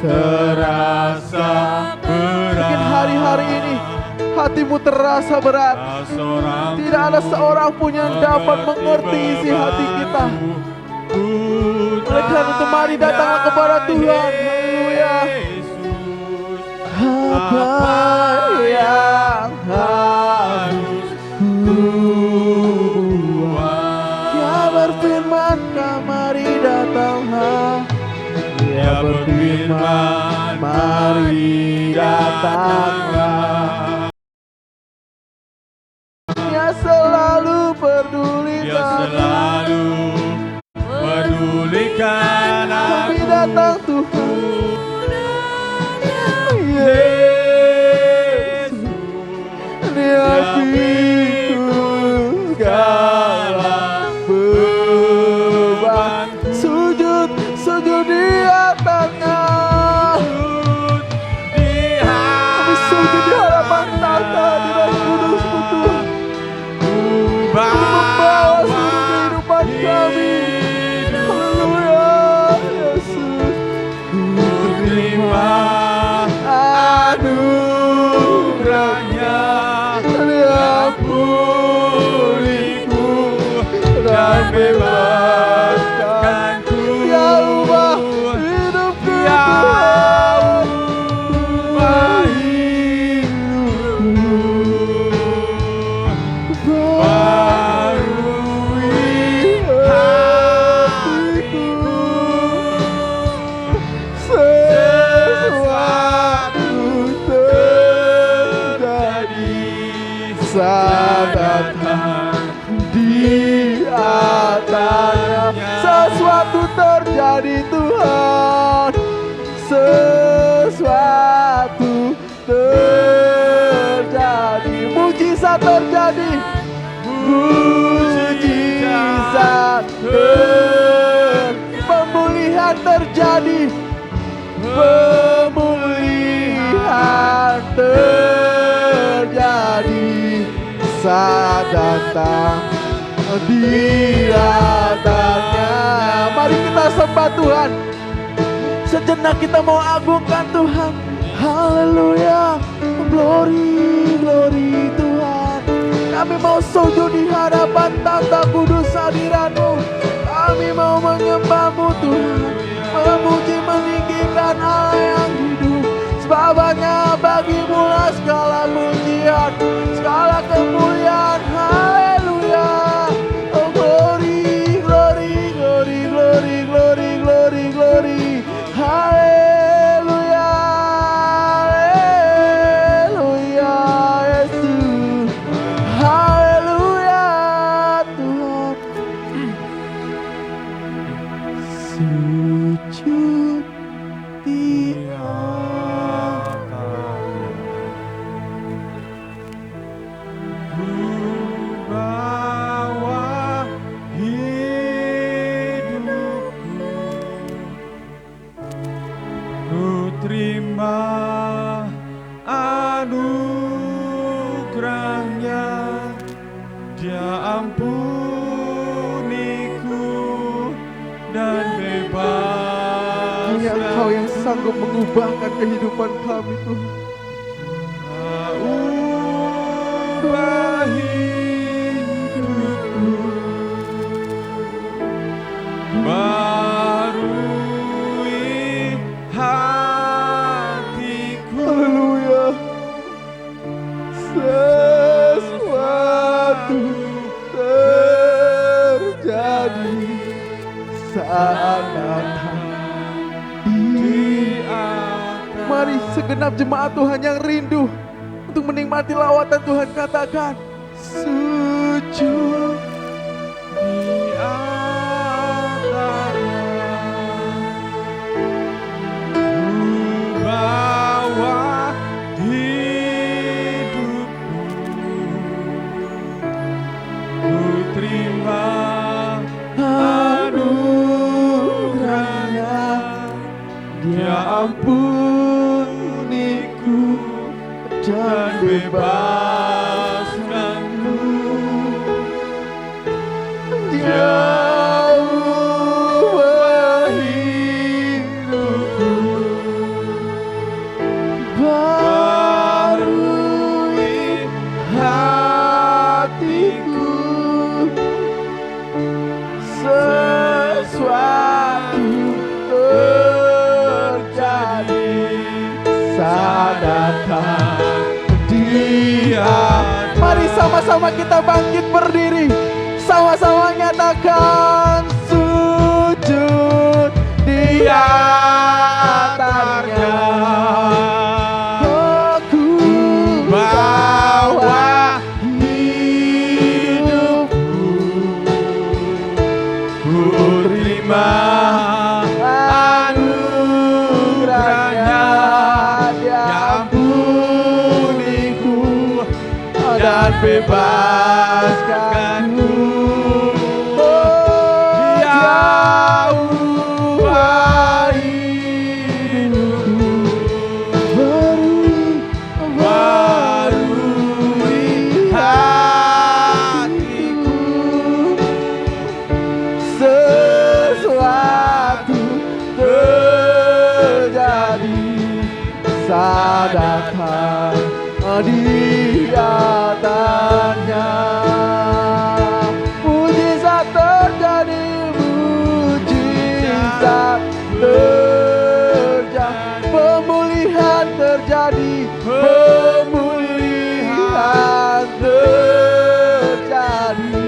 terasa berat. Mungkin hari-hari ini hatimu terasa berat. Tidak ada seorang pun yang dapat mengerti isi hati kita. Oleh karena itu mari datanglah kepada Tuhan. Haleluya. Apa yang harus kubuat? Ya berfirman, mari datanglah. Ya berfirman, mari datanglah. Dia selalu peduli, Dia selalu pedulikan kami aku. datang Tuhan. Yesus, Dia pikul segala beban. Sujud di atasnya. Kami sujud di hadapan tahta Hadirat Kudus-Mu Tuhan. Membawa seluruh kehidupan kami. Haleluya, Yesus. Ku terima anugerahnya, diampuniku dan bebaskanku. Dia ubah hidupku, Tuhan. Ubah hidupku, barui hatiku. Sesuatu terjadi saat datang di atasnya. Sesuatu terjadi Tuhan. Sesuatu terjadi. Mujizat terjadi. Mujizat pemulihan terjadi. Pemulihan terjadi saat datang di atasnya. Mari kita sembah Tuhan. Sejenak kita mau agungkan Tuhan. Haleluya. Glory, glory Tuhan. Kami mau sujud di hadapan tahta kudus hadirat-Mu. Kami mau menyembah-Mu Tuhan. Memuji meninggikan Allah yang hidup. Sebab hanya bagi-Mu lah segala pujian, segala kemuliaan. Haleluya. Oh glory, glory, glory, glory, glory, glory, glory. Haleluya. Haleluya Yesus. Haleluya Tuhan. Sujud di Bawa hidupku, ku terima anugerahnya. Dia ampuniku dan bebaskan. Hanya Engkau yang sanggup mengubahkan kehidupan kami Tuhan. Ubah hidupku, barui hatiku. Haleluya. Sesuatu terjadi saat datang di atas. Mari segenap jemaat Tuhan yang rindu untuk menikmati lawatan Tuhan, katakan sujud Di atasnya ku bawa hidupku, ku terima anugerahnya. Dia ampuniku dan bebaskanku. Dia ubah hidupku, datang Dia. Mari sama-sama kita bangkit berdiri, sama-sama nyatakan sujud di atasnya. Aku bawa hidupku, ku terima anugerahnya, diampuniku dan bebaskanku. Datang di atasnya, mujizat terjadi, mujizat terjadi, pemulihan terjadi, pemulihan terjadi,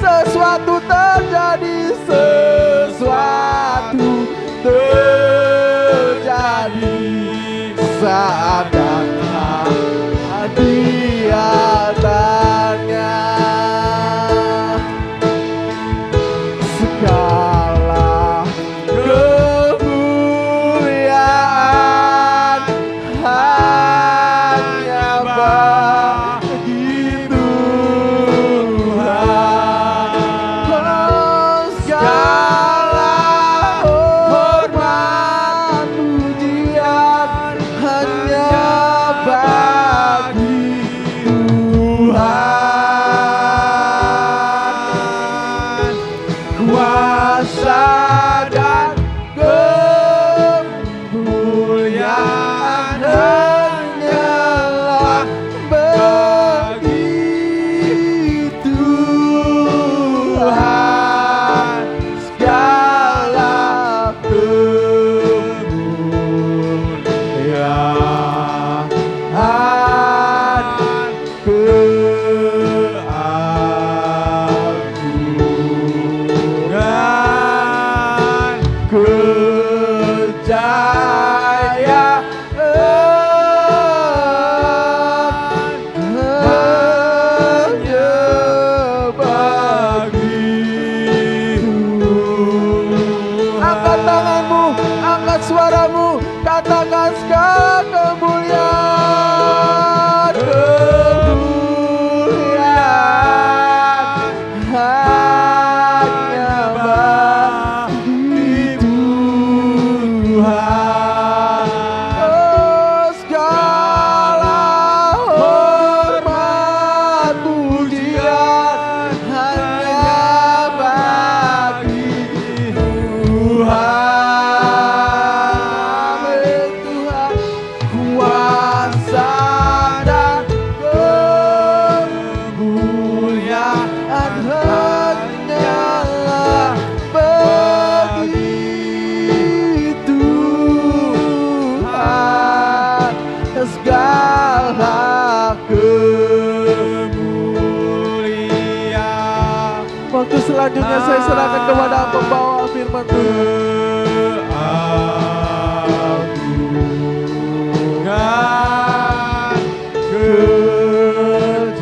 sesuatu terjadi, sesuatu terjadi saat datang di atasnya. Segala kemuliaan hanya bagi Tuhan. Segala hormat pujian hanya bagi Tuhan. Kuasa dan kemuliaan hanyalah bagi Tuhan. Segala kemuliaan keagungan, kejayaan hanya bagi Tuhan. Angkat tanganmu, angkat suaramu, katakan segala kemuliaan, kemuliaan hanya bagi Tuhan. Oh, segala hormat pujian hanya bagi Tuhan. Amin Tuhan. Kuasa dan kemuliaan hanyalah bagi Tuhan. Segala kemuliaan. Waktu selanjutnya saya serahkan kepada pembawa firman Tuhan.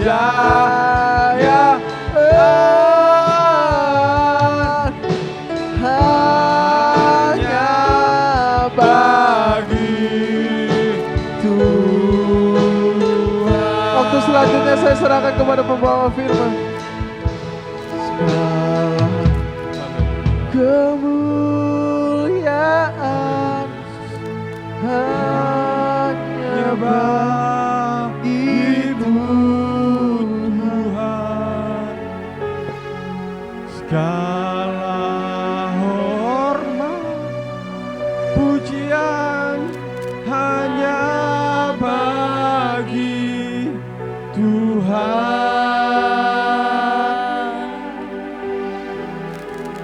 Kejayaan hanya bagi Tuhan. Waktu selanjutnya saya serahkan kepada pembawa firman. Segala kemuliaan hanya bagi Tuhan. Segala hormat pujian hanya bagi Tuhan.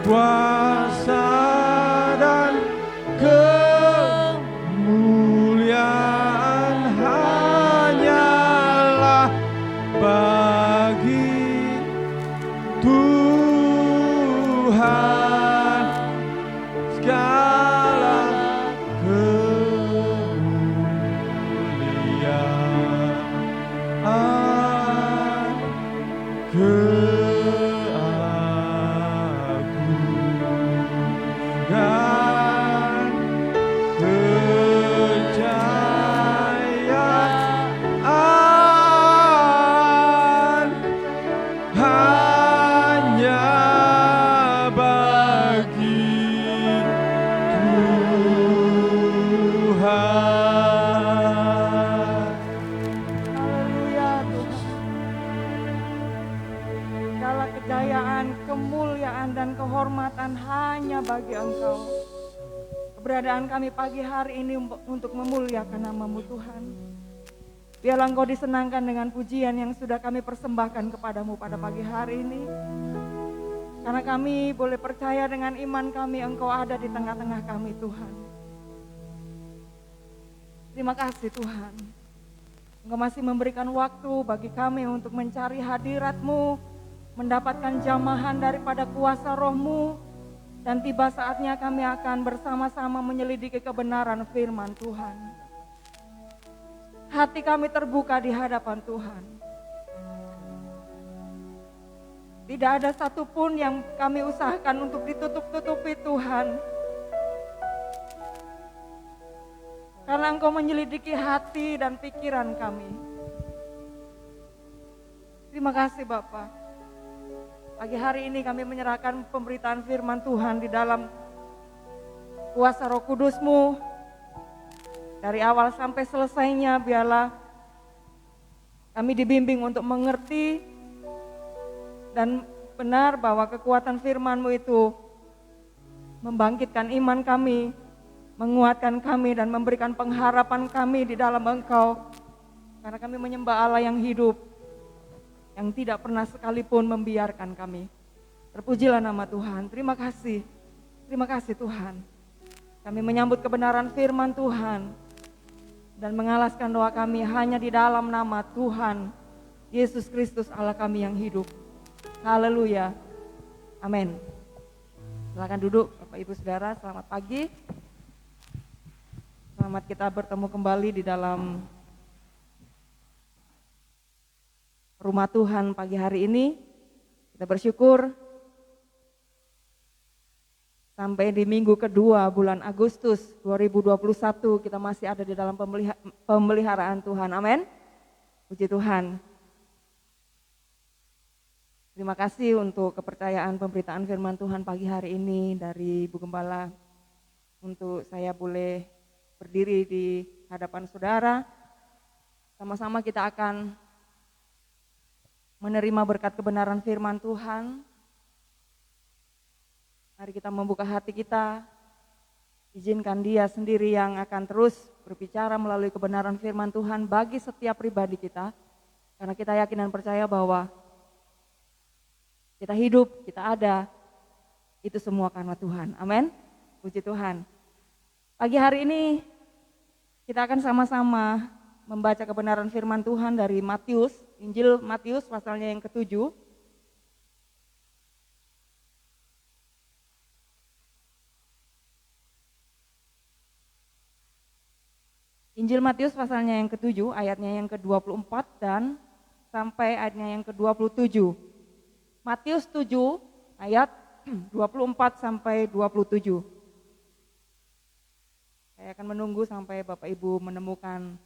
Kuasa dan kemuliaan ketiadaan kami pagi hari ini untuk memuliakan nama-Mu Tuhan. Biarlah Engkau disenangkan dengan pujian yang sudah kami persembahkan kepadamu pada pagi hari ini. Karena kami boleh percaya dengan iman kami Engkau ada di tengah-tengah kami Tuhan. Terima kasih Tuhan. Engkau masih memberikan waktu bagi kami untuk mencari hadirat-Mu, mendapatkan jamahan daripada kuasa Roh-Mu, dan tiba saatnya kami akan bersama-sama menyelidiki kebenaran firman Tuhan. Hati kami terbuka di hadapan Tuhan. Tidak ada satupun yang kami usahakan untuk ditutup-tutupi Tuhan. Karena Engkau menyelidiki hati dan pikiran kami. Terima kasih Bapa. Pagi hari ini kami menyerahkan pemberitaan firman Tuhan di dalam kuasa Roh Kudus-Mu. Dari awal sampai selesainya biarlah kami dibimbing untuk mengerti dan benar bahwa kekuatan firman-Mu itu membangkitkan iman kami, menguatkan kami dan memberikan pengharapan kami di dalam Engkau. Karena kami menyembah Allah yang hidup, yang tidak pernah sekalipun membiarkan kami. Terpujilah nama Tuhan. Terima kasih Tuhan. Kami menyambut kebenaran firman Tuhan dan mengalaskan doa kami hanya di dalam nama Tuhan Yesus Kristus Allah kami yang hidup. Haleluya. Amin. Silakan duduk Bapak Ibu Saudara, selamat pagi. Selamat kita bertemu kembali di dalam rumah Tuhan pagi hari ini. Kita bersyukur sampai di minggu kedua bulan Agustus 2021 kita masih ada di dalam pemeliharaan Tuhan. Amin. Puji Tuhan. Terima kasih untuk kepercayaan pemberitaan firman Tuhan pagi hari ini dari Ibu Gembala. Untuk saya boleh berdiri di hadapan saudara. Sama-sama kita akan menerima berkat kebenaran firman Tuhan. Mari kita membuka hati kita, izinkan Dia sendiri yang akan terus berbicara melalui kebenaran firman Tuhan bagi setiap pribadi kita. Karena kita yakin dan percaya bahwa kita hidup, kita ada, itu semua karena Tuhan. Amin. Puji Tuhan. Pagi hari ini kita akan sama-sama membaca kebenaran firman Tuhan dari Matius, Injil Matius pasalnya yang ke-7. Injil Matius pasalnya yang ke-7, ayatnya yang ke-24 dan sampai ayatnya yang ke-27. Matius 7 ayat 24 sampai 27. Saya akan menunggu sampai Bapak Ibu menemukan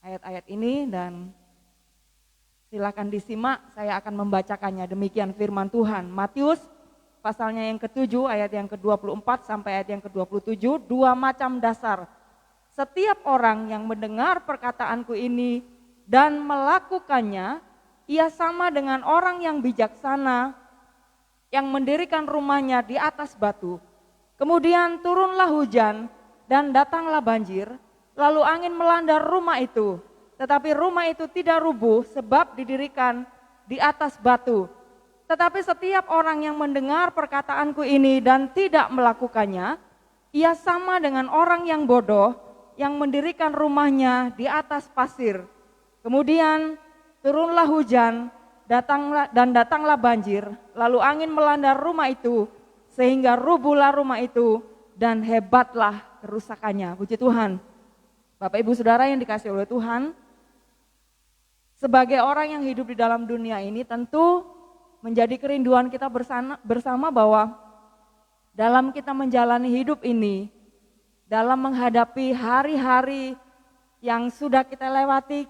ayat-ayat ini dan silakan disimak, saya akan membacakannya. Demikian firman Tuhan. Matius pasalnya yang ke-7 ayat yang ke-24 sampai ayat yang ke-27, dua macam dasar. Setiap orang yang mendengar perkataanku ini dan melakukannya, ia sama dengan orang yang bijaksana yang mendirikan rumahnya di atas batu. Kemudian turunlah hujan dan datanglah banjir, lalu angin melanda rumah itu. Tetapi rumah itu tidak rubuh sebab didirikan di atas batu. Tetapi setiap orang yang mendengar perkataanku ini dan tidak melakukannya, ia sama dengan orang yang bodoh yang mendirikan rumahnya di atas pasir. Kemudian turunlah hujan, datanglah banjir, lalu angin melanda rumah itu, sehingga rubuhlah rumah itu dan hebatlah kerusakannya. Puji Tuhan. Bapak Ibu Saudara yang dikasihi oleh Tuhan, sebagai orang yang hidup di dalam dunia ini tentu menjadi kerinduan kita bersama bahwa dalam kita menjalani hidup ini, dalam menghadapi hari-hari yang sudah kita lewati,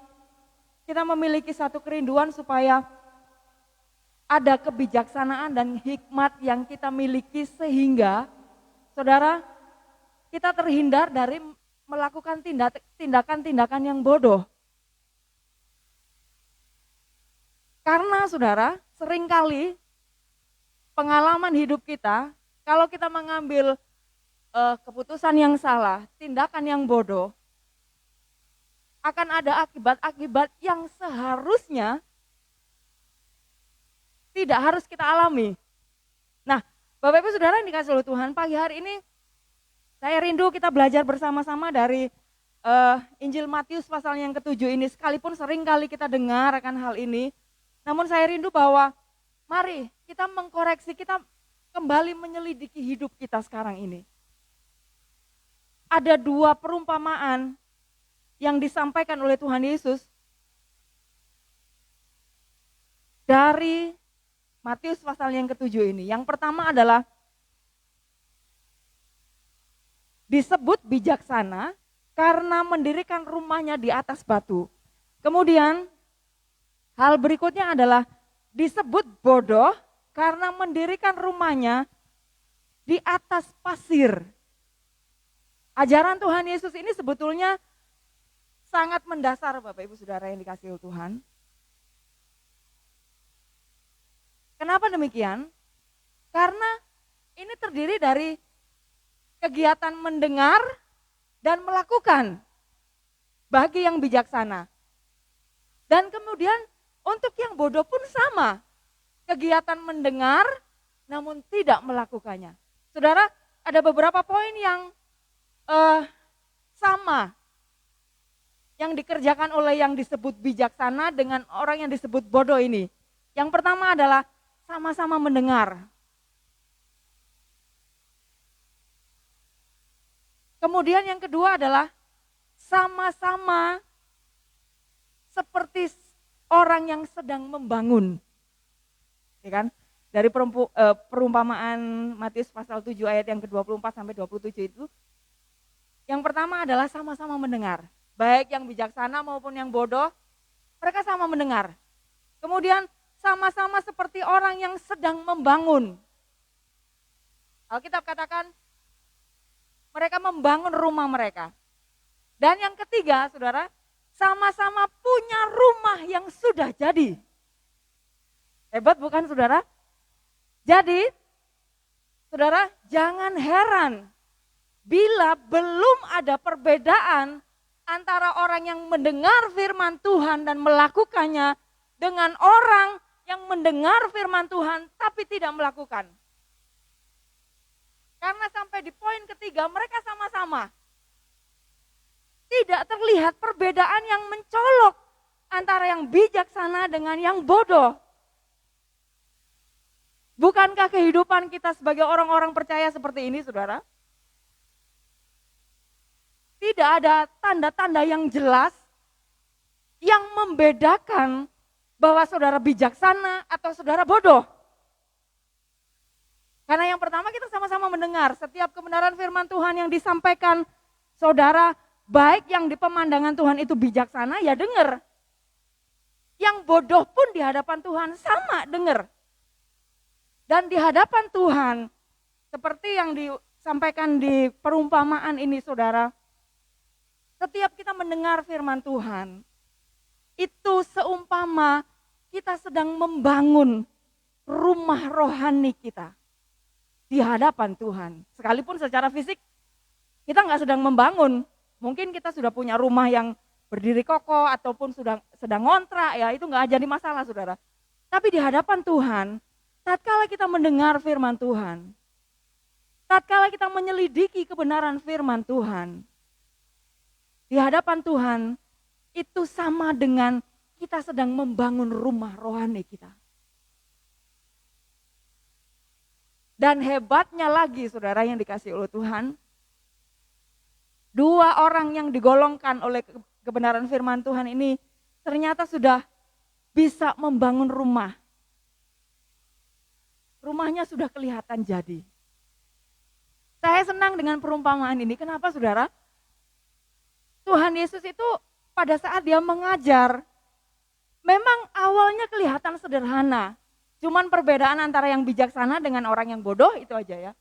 kita memiliki satu kerinduan supaya ada kebijaksanaan dan hikmat yang kita miliki sehingga saudara kita terhindar dari melakukan tindakan-tindakan yang bodoh. Karena saudara, seringkali pengalaman hidup kita, kalau kita mengambil keputusan yang salah, tindakan yang bodoh, akan ada akibat-akibat yang seharusnya tidak harus kita alami. Nah, Bapak Ibu Saudara yang dikasih oleh Tuhan, pagi hari ini saya rindu kita belajar bersama-sama dari Injil Matius pasal yang ke-7 ini. Sekalipun sering kali kita dengar akan hal ini, namun saya rindu bahwa mari kita mengkoreksi, kita kembali menyelidiki hidup kita sekarang ini. Ada dua perumpamaan yang disampaikan oleh Tuhan Yesus dari Matius pasal yang ke-7 ini. Yang pertama adalah disebut bijaksana karena mendirikan rumahnya di atas batu. Kemudian hal berikutnya adalah disebut bodoh karena mendirikan rumahnya di atas pasir. Ajaran Tuhan Yesus ini sebetulnya sangat mendasar Bapak Ibu Saudara yang dikasihi Tuhan. Kenapa demikian? Karena ini terdiri dari kegiatan mendengar dan melakukan bagi yang bijaksana. Dan kemudian untuk yang bodoh pun sama. Kegiatan mendengar namun tidak melakukannya. Saudara, ada beberapa poin yang sama yang dikerjakan oleh yang disebut bijaksana dengan orang yang disebut bodoh ini. Yang pertama adalah sama-sama mendengar. Kemudian yang kedua adalah sama-sama seperti orang yang sedang membangun. Ya kan? Dari perumpamaan Matius pasal 7 ayat yang ke-24 sampai 27 itu, yang pertama adalah sama-sama mendengar. Baik yang bijaksana maupun yang bodoh, mereka sama mendengar. Kemudian sama-sama seperti orang yang sedang membangun. Alkitab katakan mereka membangun rumah mereka. Dan yang ketiga, saudara, sama-sama punya rumah yang sudah jadi. Hebat bukan saudara? Jadi, saudara, jangan heran bila belum ada perbedaan antara orang yang mendengar firman Tuhan dan melakukannya dengan orang yang mendengar firman Tuhan tapi tidak melakukan. Karena sampai di poin ketiga mereka sama-sama. Tidak terlihat perbedaan yang mencolok antara yang bijaksana dengan yang bodoh. Bukankah kehidupan kita sebagai orang-orang percaya seperti ini, saudara? Tidak ada tanda-tanda yang jelas yang membedakan bahwa saudara bijaksana atau saudara bodoh. Karena yang pertama kita sama-sama mendengar setiap kebenaran firman Tuhan yang disampaikan saudara, baik yang di pemandangan Tuhan itu bijaksana, ya dengar. Yang bodoh pun di hadapan Tuhan sama dengar. Dan di hadapan Tuhan, seperti yang disampaikan di perumpamaan ini saudara, setiap kita mendengar firman Tuhan, itu seumpama kita sedang membangun rumah rohani kita di hadapan Tuhan. Sekalipun secara fisik kita nggak sedang membangun, mungkin kita sudah punya rumah yang berdiri kokoh ataupun sedang ngontrak, ya itu nggak jadi masalah saudara. Tapi di hadapan Tuhan, tatkala kita mendengar firman Tuhan, tatkala kita menyelidiki kebenaran firman Tuhan, di hadapan Tuhan, itu sama dengan kita sedang membangun rumah rohani kita. Dan hebatnya lagi saudara yang dikasih oleh Tuhan, dua orang yang digolongkan oleh kebenaran firman Tuhan ini ternyata sudah bisa membangun rumah. Rumahnya sudah kelihatan jadi. Saya senang dengan perumpamaan ini. Kenapa saudara? Tuhan Yesus itu pada saat dia mengajar, memang awalnya kelihatan sederhana. Cuman perbedaan antara yang bijaksana dengan orang yang bodoh itu aja ya.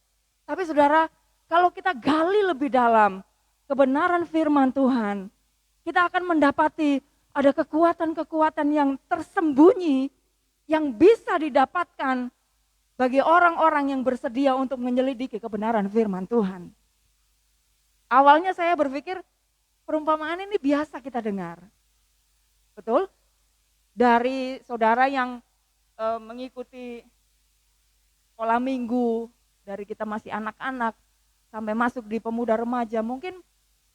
Tapi saudara, kalau kita gali lebih dalam kebenaran firman Tuhan, kita akan mendapati ada kekuatan-kekuatan yang tersembunyi yang bisa didapatkan bagi orang-orang yang bersedia untuk menyelidiki kebenaran firman Tuhan. Awalnya saya berpikir perumpamaan ini biasa kita dengar. Betul? Dari saudara yang mengikuti sekolah minggu, dari kita masih anak-anak sampai masuk di pemuda remaja, mungkin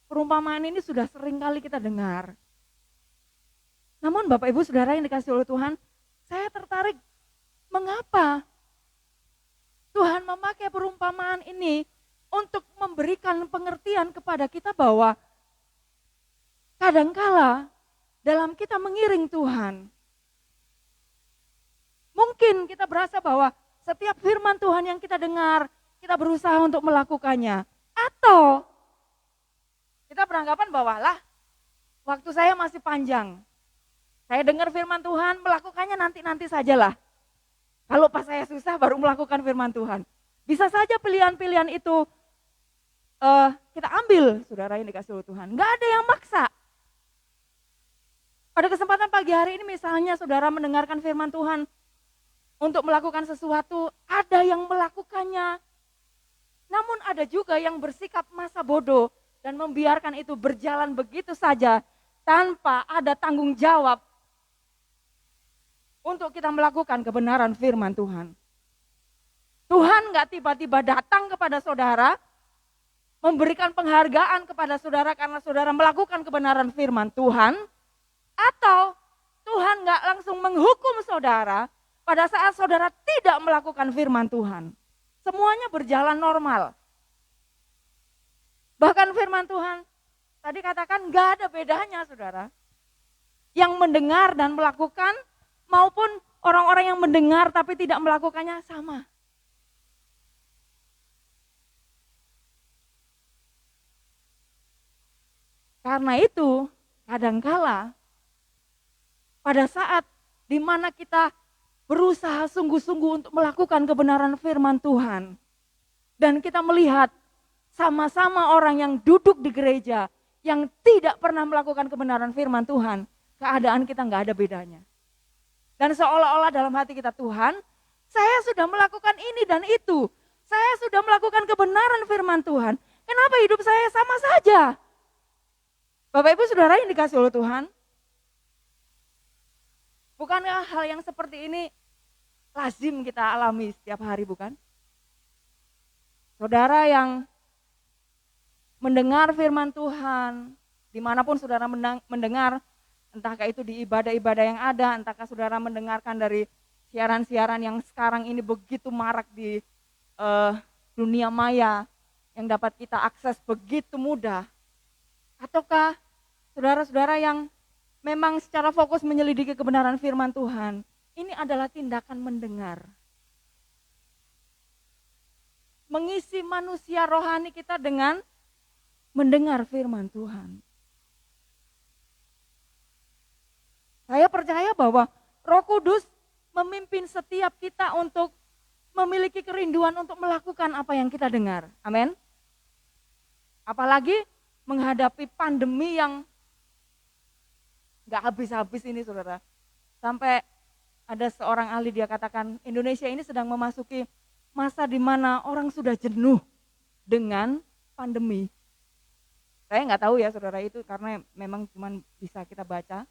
perumpamaan ini sudah sering kali kita dengar. Namun Bapak Ibu Saudara yang dikasihi oleh Tuhan, saya tertarik mengapa Tuhan memakai perumpamaan ini untuk memberikan pengertian kepada kita bahwa kadangkala dalam kita mengiring Tuhan, mungkin kita berasa bahwa setiap firman Tuhan yang kita dengar, kita berusaha untuk melakukannya. Atau kita beranggapan bahwa lah, waktu saya masih panjang. Saya dengar firman Tuhan, melakukannya nanti-nanti sajalah. Kalau pas saya susah baru melakukan firman Tuhan. Bisa saja pilihan-pilihan itu kita ambil, saudara yang dikasihi oleh Tuhan. Nggak ada yang maksa. Pada kesempatan pagi hari ini misalnya saudara mendengarkan firman Tuhan untuk melakukan sesuatu, ada yang melakukannya. Namun ada juga yang bersikap masa bodoh dan membiarkan itu berjalan begitu saja tanpa ada tanggung jawab untuk kita melakukan kebenaran firman Tuhan. Tuhan nggak tiba-tiba datang kepada saudara, memberikan penghargaan kepada saudara karena saudara melakukan kebenaran firman Tuhan, atau Tuhan nggak langsung menghukum saudara pada saat saudara tidak melakukan firman Tuhan. Semuanya berjalan normal. Bahkan firman Tuhan tadi katakan nggak ada bedanya saudara. Yang mendengar dan melakukan maupun orang-orang yang mendengar tapi tidak melakukannya sama. Karena itu kadangkala pada saat di mana kita berusaha sungguh-sungguh untuk melakukan kebenaran firman Tuhan. Dan kita melihat sama-sama orang yang duduk di gereja yang tidak pernah melakukan kebenaran firman Tuhan. Keadaan kita nggak ada bedanya. Dan seolah-olah dalam hati kita, Tuhan, saya sudah melakukan ini dan itu. Saya sudah melakukan kebenaran firman Tuhan. Kenapa hidup saya sama saja? Bapak Ibu Saudara yang dikasihi oleh Tuhan, bukankah hal yang seperti ini lazim kita alami setiap hari, bukan? Saudara yang mendengar firman Tuhan, dimanapun saudara mendengar, entahkah itu di ibadah-ibadah yang ada, entahkah saudara mendengarkan dari siaran-siaran yang sekarang ini begitu marak di dunia maya, yang dapat kita akses begitu mudah. Ataukah saudara-saudara yang memang secara fokus menyelidiki kebenaran firman Tuhan, ini adalah tindakan mendengar. Mengisi manusia rohani kita dengan mendengar firman Tuhan. Saya percaya bahwa Roh Kudus memimpin setiap kita untuk memiliki kerinduan untuk melakukan apa yang kita dengar. Amin. Apalagi menghadapi pandemi yang gak habis-habis ini saudara. Sampai ada seorang ahli dia katakan Indonesia ini sedang memasuki masa di mana orang sudah jenuh dengan pandemi. Saya nggak tahu ya saudara itu karena memang cuma bisa kita baca.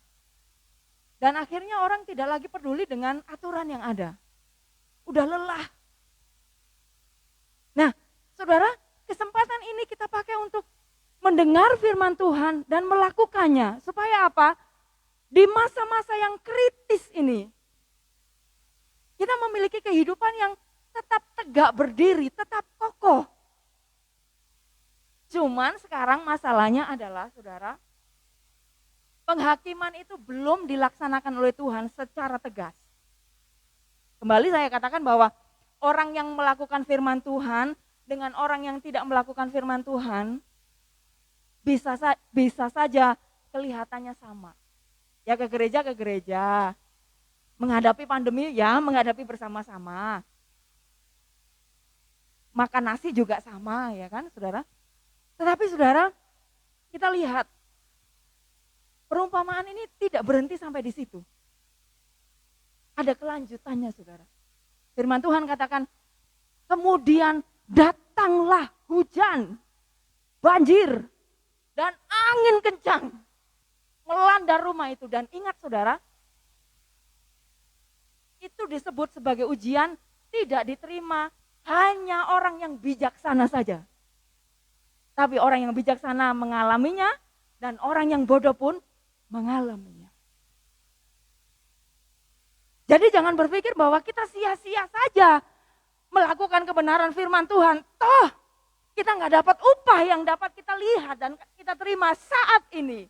Dan akhirnya orang tidak lagi peduli dengan aturan yang ada. Udah lelah. Nah saudara, kesempatan ini kita pakai untuk mendengar firman Tuhan dan melakukannya. Supaya apa? Di masa-masa yang kritis ini, kita memiliki kehidupan yang tetap tegak berdiri, tetap kokoh. Cuman sekarang masalahnya adalah, saudara, penghakiman itu belum dilaksanakan oleh Tuhan secara tegas. Kembali saya katakan bahwa orang yang melakukan firman Tuhan dengan orang yang tidak melakukan firman Tuhan bisa saja kelihatannya sama. Ya ke gereja, menghadapi pandemi ya menghadapi bersama-sama. Makan nasi juga sama ya kan saudara. Tetapi saudara, kita lihat perumpamaan ini tidak berhenti sampai di situ. Ada kelanjutannya saudara. Firman Tuhan katakan, kemudian datanglah hujan banjir dan angin kencang melanda rumah itu. Dan ingat saudara, itu disebut sebagai ujian tidak diterima hanya orang yang bijaksana saja. Tapi orang yang bijaksana mengalaminya dan orang yang bodoh pun mengalaminya. Jadi jangan berpikir bahwa kita sia-sia saja melakukan kebenaran firman Tuhan. Toh kita nggak dapat upah yang dapat kita lihat dan kita terima saat ini.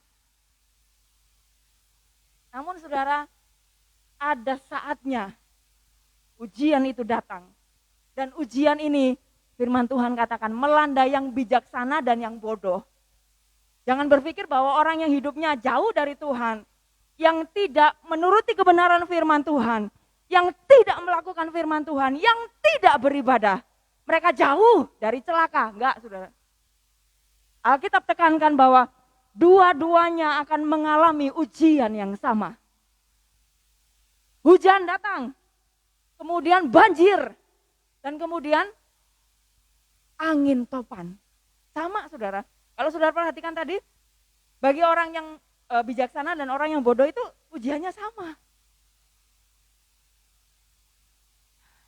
Namun saudara, ada saatnya ujian itu datang. Dan ujian ini firman Tuhan katakan melanda yang bijaksana dan yang bodoh. Jangan berpikir bahwa orang yang hidupnya jauh dari Tuhan, yang tidak menuruti kebenaran firman Tuhan, yang tidak melakukan firman Tuhan, yang tidak beribadah, mereka jauh dari celaka. Enggak, saudara. Alkitab tekankan bahwa dua-duanya akan mengalami ujian yang sama. Hujan datang, kemudian banjir, dan kemudian angin topan. Sama saudara. Kalau saudara perhatikan tadi, bagi orang yang bijaksana dan orang yang bodoh itu ujiannya sama.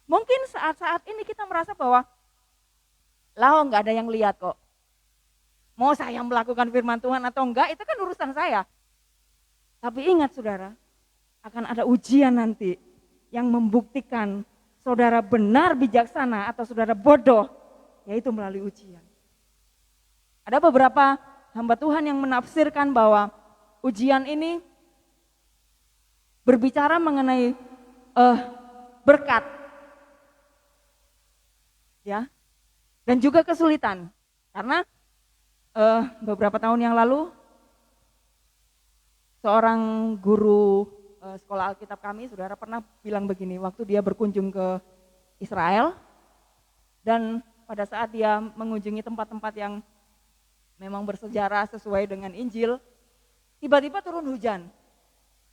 Mungkin saat-saat ini kita merasa bahwa nggak ada yang lihat kok. Mau saya melakukan firman Tuhan atau enggak, itu kan urusan saya. Tapi ingat saudara, akan ada ujian nanti yang membuktikan saudara benar bijaksana atau saudara bodoh, yaitu melalui ujian. Ada beberapa hamba Tuhan yang menafsirkan bahwa ujian ini berbicara mengenai berkat, ya, dan juga kesulitan. Karena beberapa tahun yang lalu seorang guru sekolah Alkitab kami, saudara, pernah bilang begini, waktu dia berkunjung ke Israel dan pada saat dia mengunjungi tempat-tempat yang memang bersejarah sesuai dengan Injil, tiba-tiba turun hujan.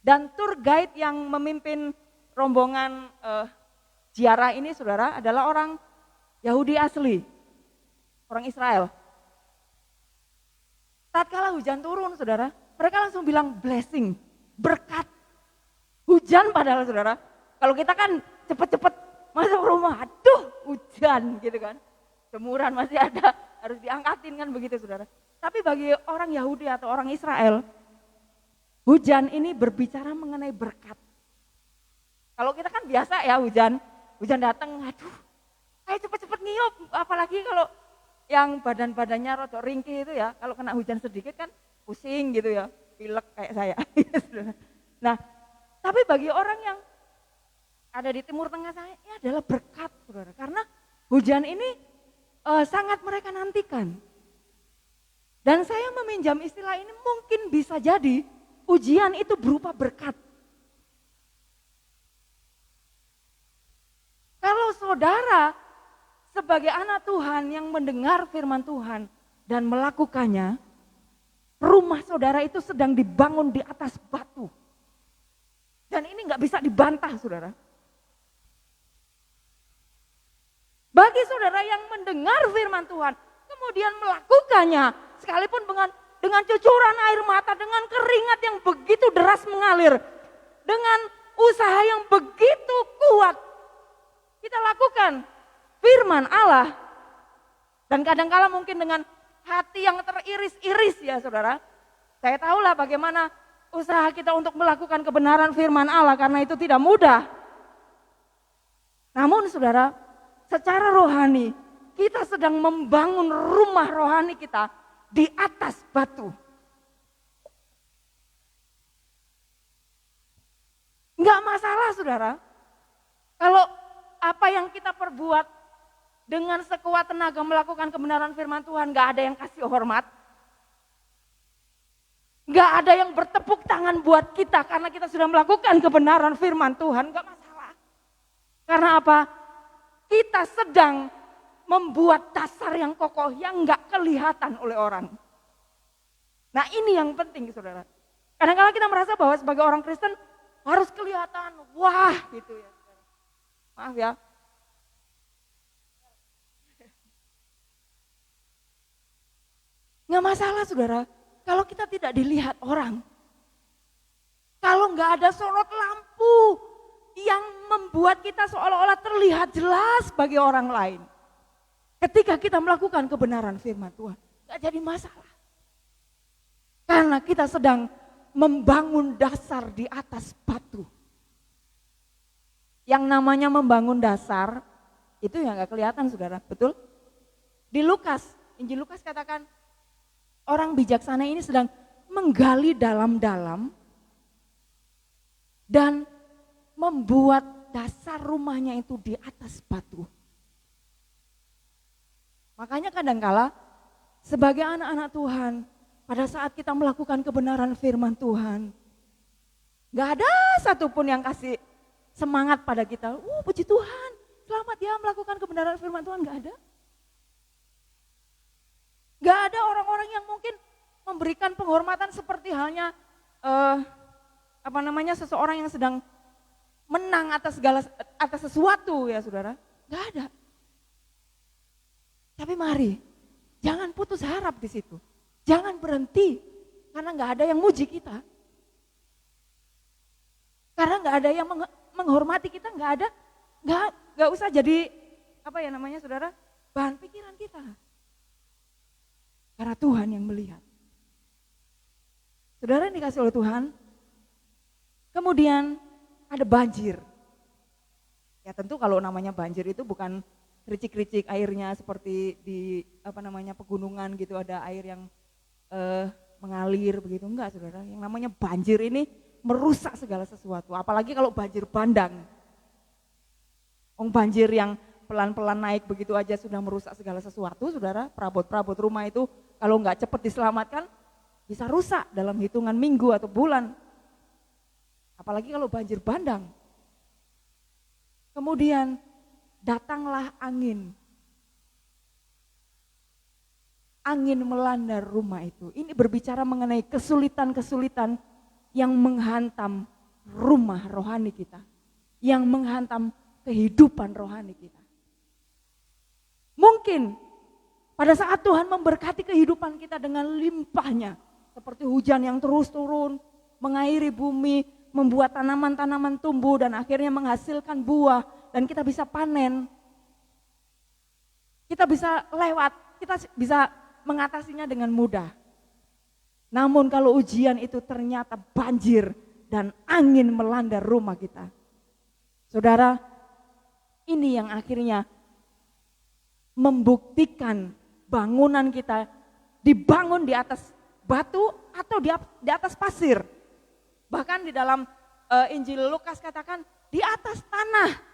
Dan tour guide yang memimpin rombongan ziarah ini, saudara, adalah orang Yahudi asli, orang Israel. Tatkala hujan turun, saudara, mereka langsung bilang blessing, berkat. Hujan padahal, saudara, kalau kita kan cepet-cepet masuk rumah, aduh hujan gitu kan. Jemuran masih ada, harus diangkatin kan begitu, saudara. Tapi bagi orang Yahudi atau orang Israel, hujan ini berbicara mengenai berkat. Kalau kita kan biasa ya hujan datang, aduh, ayo cepet-cepet ngiyup, apalagi kalau yang badan-badannya rada ringkih itu ya, kalau kena hujan sedikit kan pusing gitu ya, pilek kayak saya. Nah, tapi bagi orang yang ada di Timur Tengah sana, ini adalah berkat, saudara, karena hujan ini sangat mereka nantikan. Dan saya meminjam istilah ini, mungkin bisa jadi ujian itu berupa berkat. Kalau saudara sebagai anak Tuhan yang mendengar firman Tuhan dan melakukannya, rumah saudara itu sedang dibangun di atas batu. Dan ini nggak bisa dibantah, saudara. Bagi saudara yang mendengar firman Tuhan, kemudian melakukannya, sekalipun dengan cucuran air mata, dengan keringat yang begitu deras mengalir, dengan usaha yang begitu kuat, kita lakukan firman Allah. Dan kadangkala mungkin dengan hati yang teriris-iris ya saudara. Saya tahulah bagaimana usaha kita untuk melakukan kebenaran firman Allah, karena itu tidak mudah. Namun saudara, secara rohani kita sedang membangun rumah rohani kita di atas batu. Enggak masalah saudara, kalau apa yang kita perbuat dengan sekuat tenaga melakukan kebenaran firman Tuhan, enggak ada yang kasih hormat. Enggak ada yang bertepuk tangan buat kita karena kita sudah melakukan kebenaran firman Tuhan, enggak masalah. Karena apa? Kita sedang membuat dasar yang kokoh yang enggak kelihatan oleh orang. Nah ini yang penting saudara. Kadang-kadang kita merasa bahwa sebagai orang Kristen harus kelihatan, wah gitu ya. Maaf ya. Nggak masalah saudara, kalau kita tidak dilihat orang. Kalau nggak ada sorot lampu yang membuat kita seolah-olah terlihat jelas bagi orang lain. Ketika kita melakukan kebenaran firman Tuhan, nggak jadi masalah. Karena kita sedang membangun dasar di atas batu. Yang namanya membangun dasar, itu yang nggak kelihatan saudara, betul? Di Lukas, Injil Lukas katakan, orang bijaksana ini sedang menggali dalam-dalam dan membuat dasar rumahnya itu di atas batu. Makanya kadangkala sebagai anak-anak Tuhan, pada saat kita melakukan kebenaran firman Tuhan, gak ada satupun yang kasih semangat pada kita. Puji Tuhan, selamat ya melakukan kebenaran firman Tuhan, gak ada. Gak ada orang-orang yang mungkin memberikan penghormatan seperti halnya seseorang yang sedang menang atas sesuatu ya saudara. Gak ada. Tapi mari, jangan putus harap di situ. Jangan berhenti, karena nggak ada yang muji kita. Karena nggak ada yang menghormati kita, nggak usah jadi saudara, bahan pikiran kita. Karena Tuhan yang melihat. Saudara yang dikasih oleh Tuhan, kemudian ada banjir. Ya tentu kalau namanya banjir itu bukan kericik-kericik airnya seperti di pegunungan gitu, ada air yang mengalir begitu, enggak saudara. Yang namanya banjir ini merusak segala sesuatu, apalagi kalau banjir bandang. Banjir yang pelan-pelan naik begitu aja sudah merusak segala sesuatu saudara. Perabot-perabot rumah itu kalau enggak cepat diselamatkan bisa rusak dalam hitungan minggu atau bulan. Apalagi kalau banjir bandang. Kemudian datanglah angin. Angin melanda rumah itu. Ini berbicara mengenai kesulitan-kesulitan yang menghantam rumah rohani kita. Yang menghantam kehidupan rohani kita. Mungkin pada saat Tuhan memberkati kehidupan kita dengan limpahnya. Seperti hujan yang terus turun, mengairi bumi, membuat tanaman-tanaman tumbuh dan akhirnya menghasilkan buah. Dan kita bisa panen. Kita bisa lewat, kita bisa mengatasinya dengan mudah. Namun kalau ujian itu ternyata banjir dan angin melanda rumah kita. Saudara, ini yang akhirnya membuktikan bangunan kita dibangun di atas batu atau di atas pasir. Bahkan di dalam Injil Lukas katakan di atas tanah.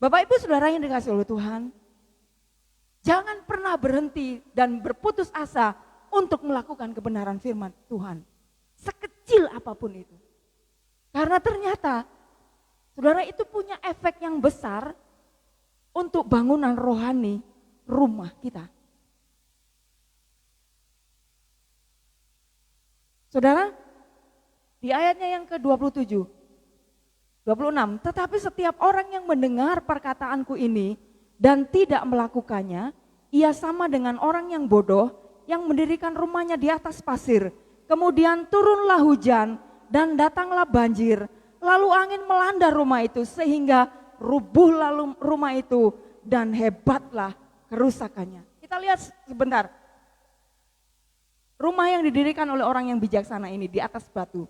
Bapak Ibu Saudara yang dikasih oleh Tuhan, jangan pernah berhenti dan berputus asa untuk melakukan kebenaran firman Tuhan. Sekecil apapun itu. Karena ternyata saudara itu punya efek yang besar untuk bangunan rohani rumah kita. Saudara, di ayatnya yang ke-27, 26, tetapi setiap orang yang mendengar perkataanku ini dan tidak melakukannya, ia sama dengan orang yang bodoh yang mendirikan rumahnya di atas pasir. Kemudian turunlah hujan dan datanglah banjir, lalu angin melanda rumah itu sehingga rubuh lalu rumah itu dan hebatlah kerusakannya. Kita lihat sebentar. Rumah yang didirikan oleh orang yang bijaksana ini di atas batu.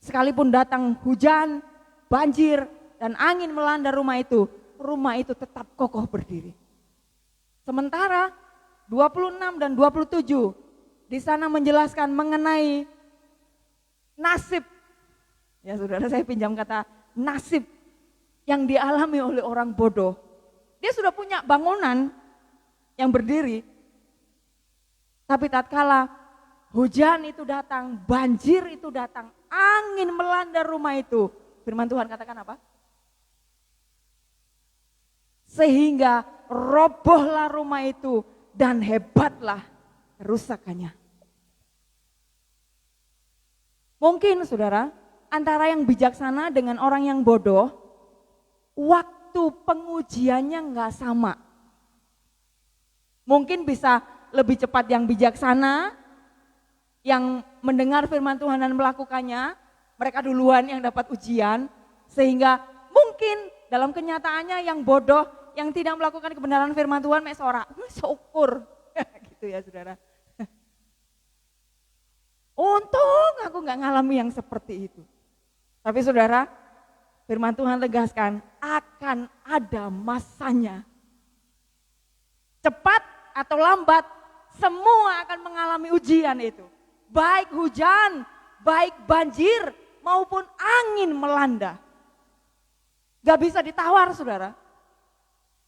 Sekalipun datang hujan, banjir dan angin melanda rumah itu tetap kokoh berdiri. Sementara 26 dan 27 di sana menjelaskan mengenai nasib. Ya saudara, saya pinjam kata nasib yang dialami oleh orang bodoh. Dia sudah punya bangunan yang berdiri, tapi tatkala hujan itu datang, banjir itu datang, angin melanda rumah itu, firman Tuhan katakan apa? Sehingga robohlah rumah itu dan hebatlah kerusakannya. Mungkin saudara, antara yang bijaksana dengan orang yang bodoh, waktu pengujiannya enggak sama. Mungkin bisa lebih cepat yang bijaksana, yang mendengar firman Tuhan dan melakukannya, mereka duluan yang dapat ujian, sehingga mungkin dalam kenyataannya yang bodoh, yang tidak melakukan kebenaran firman Tuhan, mesora, syukur, gitu ya saudara. Untung aku nggak ngalami yang seperti itu. Tapi saudara, firman Tuhan tegaskan akan ada masanya. Cepat atau lambat, semua akan mengalami ujian itu. Baik hujan, baik banjir, maupun angin melanda. Gak bisa ditawar saudara.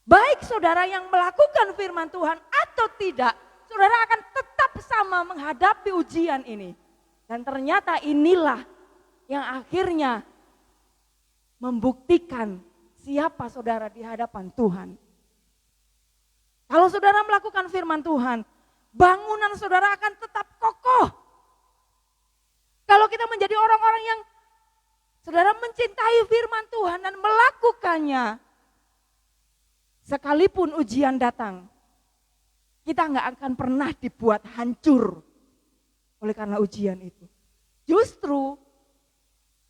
Baik saudara yang melakukan firman Tuhan atau tidak, saudara akan tetap sama menghadapi ujian ini. Dan ternyata inilah yang akhirnya membuktikan siapa saudara di hadapan Tuhan. Kalau saudara melakukan firman Tuhan, bangunan saudara akan tetap kokoh. Kalau kita menjadi orang-orang yang saudara mencintai firman Tuhan dan melakukannya, sekalipun ujian datang, kita nggak akan pernah dibuat hancur oleh karena ujian itu. Justru,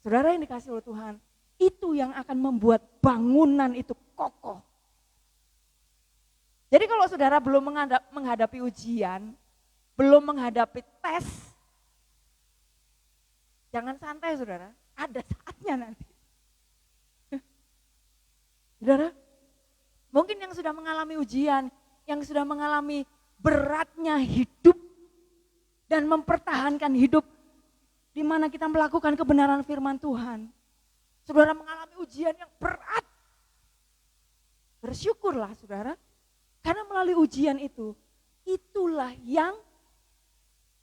saudara yang dikasih oleh Tuhan, itu yang akan membuat bangunan itu kokoh. Jadi kalau saudara belum menghadapi ujian, belum menghadapi tes, jangan santai saudara, ada saatnya nanti. Saudara, mungkin yang sudah mengalami ujian, yang sudah mengalami beratnya hidup dan mempertahankan hidup di mana kita melakukan kebenaran firman Tuhan. Saudara mengalami ujian yang berat. Bersyukurlah saudara, karena melalui ujian itu, itulah yang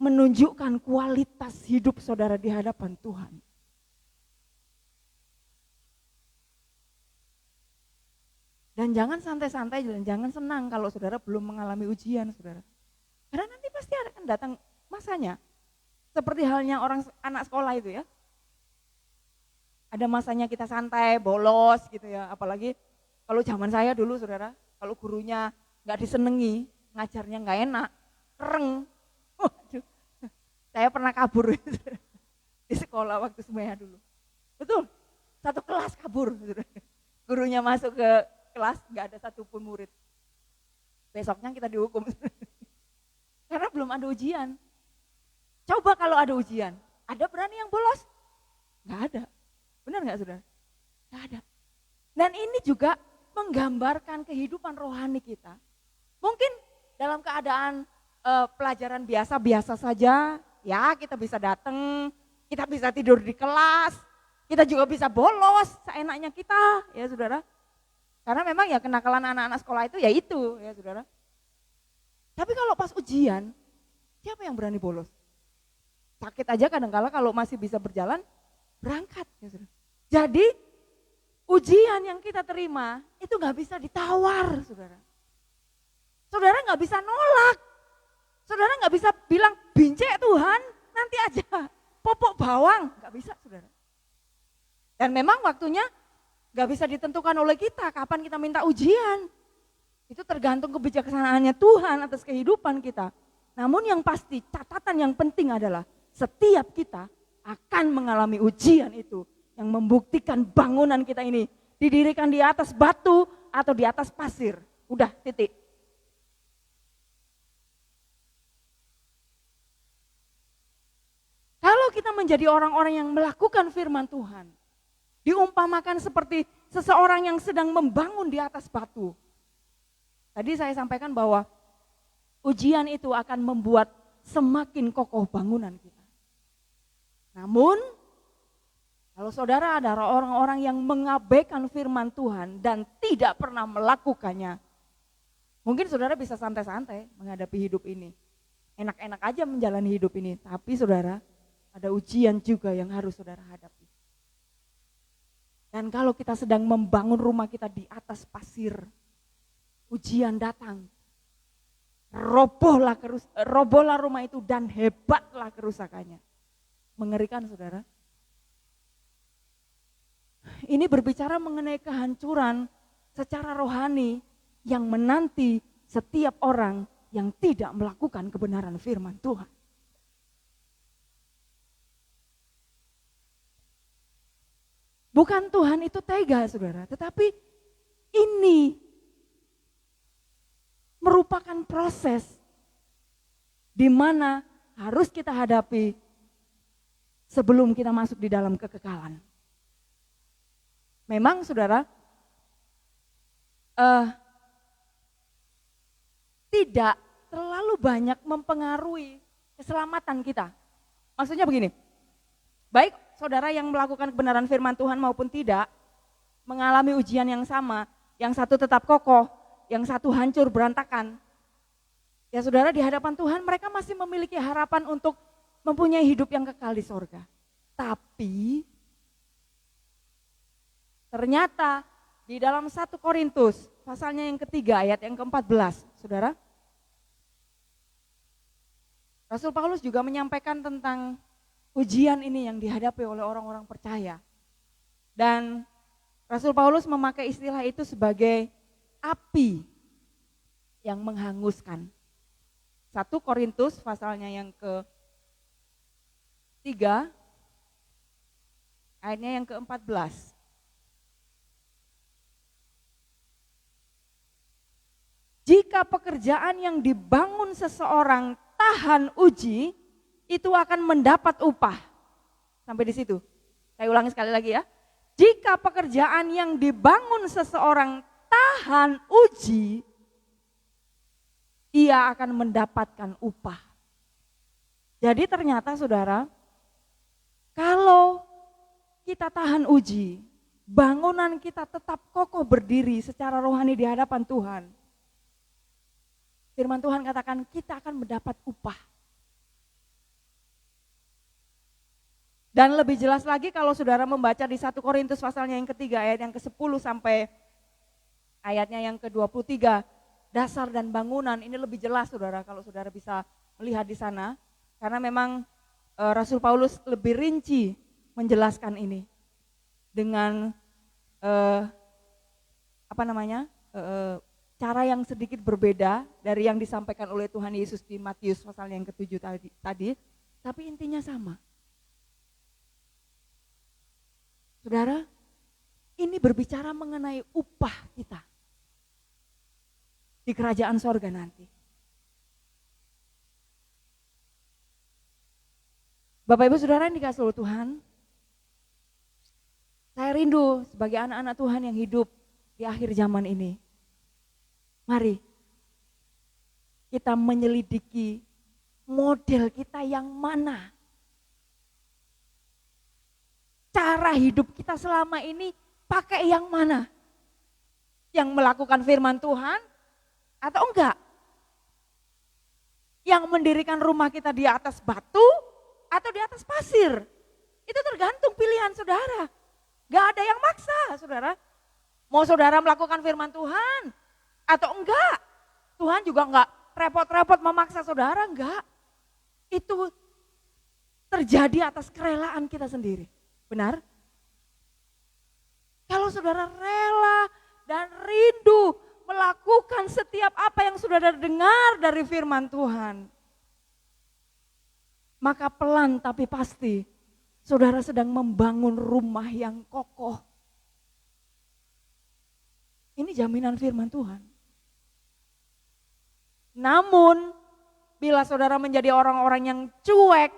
menunjukkan kualitas hidup saudara di hadapan Tuhan. Dan jangan santai-santai dan jangan senang kalau saudara belum mengalami ujian saudara. Karena nanti pasti akan datang masanya. Seperti halnya anak sekolah itu ya. Ada masanya kita santai, bolos gitu ya. Apalagi kalau zaman saya dulu saudara, kalau gurunya nggak disenengi, ngajarnya nggak enak, kereng. Waduh, saya pernah kabur di sekolah waktu semaya dulu. Betul, satu kelas kabur. Gurunya masuk ke kelas, nggak ada satupun murid. Besoknya kita dihukum. Karena belum ada ujian. Coba kalau ada ujian, ada berani yang bolos? Nggak ada. Benar nggak saudara? Nggak ada. Dan ini juga menggambarkan kehidupan rohani kita. Mungkin dalam keadaan pelajaran biasa-biasa saja, ya kita bisa datang, kita bisa tidur di kelas, kita juga bisa bolos seenaknya kita, ya saudara. Karena memang ya kenakalan anak-anak sekolah itu ya itu, ya saudara. Tapi kalau pas ujian, siapa yang berani bolos? Sakit aja kadang-kala kalau masih bisa berjalan, berangkat, ya saudara. Jadi ujian yang kita terima itu nggak bisa ditawar, saudara. Saudara nggak bisa nolak, saudara nggak bisa bilang bincek Tuhan, nanti aja popok bawang, nggak bisa saudara. Dan memang waktunya nggak bisa ditentukan oleh kita kapan kita minta ujian. Itu tergantung kebijaksanaannya Tuhan atas kehidupan kita. Namun yang pasti catatan yang penting adalah setiap kita akan mengalami ujian itu yang membuktikan bangunan kita ini didirikan di atas batu atau di atas pasir. Udah titik. Kalau kita menjadi orang-orang yang melakukan firman Tuhan, diumpamakan seperti seseorang yang sedang membangun di atas batu. Tadi saya sampaikan bahwa ujian itu akan membuat semakin kokoh bangunan kita. Namun, kalau saudara ada orang-orang yang mengabaikan firman Tuhan dan tidak pernah melakukannya, mungkin saudara bisa santai-santai menghadapi hidup ini. Enak-enak aja menjalani hidup ini, tapi saudara, ada ujian juga yang harus saudara hadapi. Dan kalau kita sedang membangun rumah kita di atas pasir, ujian datang, robohlah rumah itu dan hebatlah kerusakannya. Mengerikan saudara. Ini berbicara mengenai kehancuran secara rohani yang menanti setiap orang yang tidak melakukan kebenaran firman Tuhan. Bukan Tuhan itu tega, saudara, tetapi ini merupakan proses di mana harus kita hadapi sebelum kita masuk di dalam kekekalan. Memang saudara, tidak terlalu banyak mempengaruhi keselamatan kita. Maksudnya begini, baik saudara yang melakukan kebenaran firman Tuhan maupun tidak, mengalami ujian yang sama, yang satu tetap kokoh, yang satu hancur berantakan. Ya saudara, di hadapan Tuhan mereka masih memiliki harapan untuk mempunyai hidup yang kekal di sorga. Tapi ternyata di dalam 1 Korintus pasalnya yang ketiga ayat yang ke-14, saudara. Rasul Paulus juga menyampaikan tentang ujian ini yang dihadapi oleh orang-orang percaya. Dan Rasul Paulus memakai istilah itu sebagai api yang menghanguskan. 1 Korintus pasalnya yang ke-3 ayatnya yang ke-14. Jika pekerjaan yang dibangun seseorang tahan uji, itu akan mendapat upah. Sampai di situ. Saya ulangi sekali lagi ya. Jika pekerjaan yang dibangun seseorang tahan uji, ia akan mendapatkan upah. Jadi ternyata saudara, kalau kita tahan uji, bangunan kita tetap kokoh berdiri secara rohani di hadapan Tuhan. Firman Tuhan katakan kita akan mendapat upah. Dan lebih jelas lagi kalau saudara membaca di 1 Korintus pasalnya yang ketiga ayat yang ke-10 sampai ayatnya yang ke-23, dasar dan bangunan ini lebih jelas saudara kalau saudara bisa melihat di sana. Karena memang Rasul Paulus lebih rinci menjelaskan ini dengan cara yang sedikit berbeda dari yang disampaikan oleh Tuhan Yesus di Matius pasal yang ke-7 tadi, tapi intinya sama. Saudara, ini berbicara mengenai upah kita di kerajaan sorga nanti. Bapak Ibu Saudara yang dikasihi oleh Tuhan, saya rindu sebagai anak-anak Tuhan yang hidup di akhir zaman ini. Mari kita menyelidiki model kita yang mana. Cara hidup kita selama ini pakai yang mana? Yang melakukan firman Tuhan atau enggak? Yang mendirikan rumah kita di atas batu atau di atas pasir? Itu tergantung pilihan saudara. Gak ada yang maksa saudara. Mau saudara melakukan firman Tuhan atau enggak? Tuhan juga enggak repot-repot memaksa saudara, enggak. Itu terjadi atas kerelaan kita sendiri. Benar? Kalau saudara rela dan rindu melakukan setiap apa yang saudara dengar dari firman Tuhan, maka pelan tapi pasti saudara sedang membangun rumah yang kokoh. Ini jaminan firman Tuhan. Namun, bila saudara menjadi orang-orang yang cuek,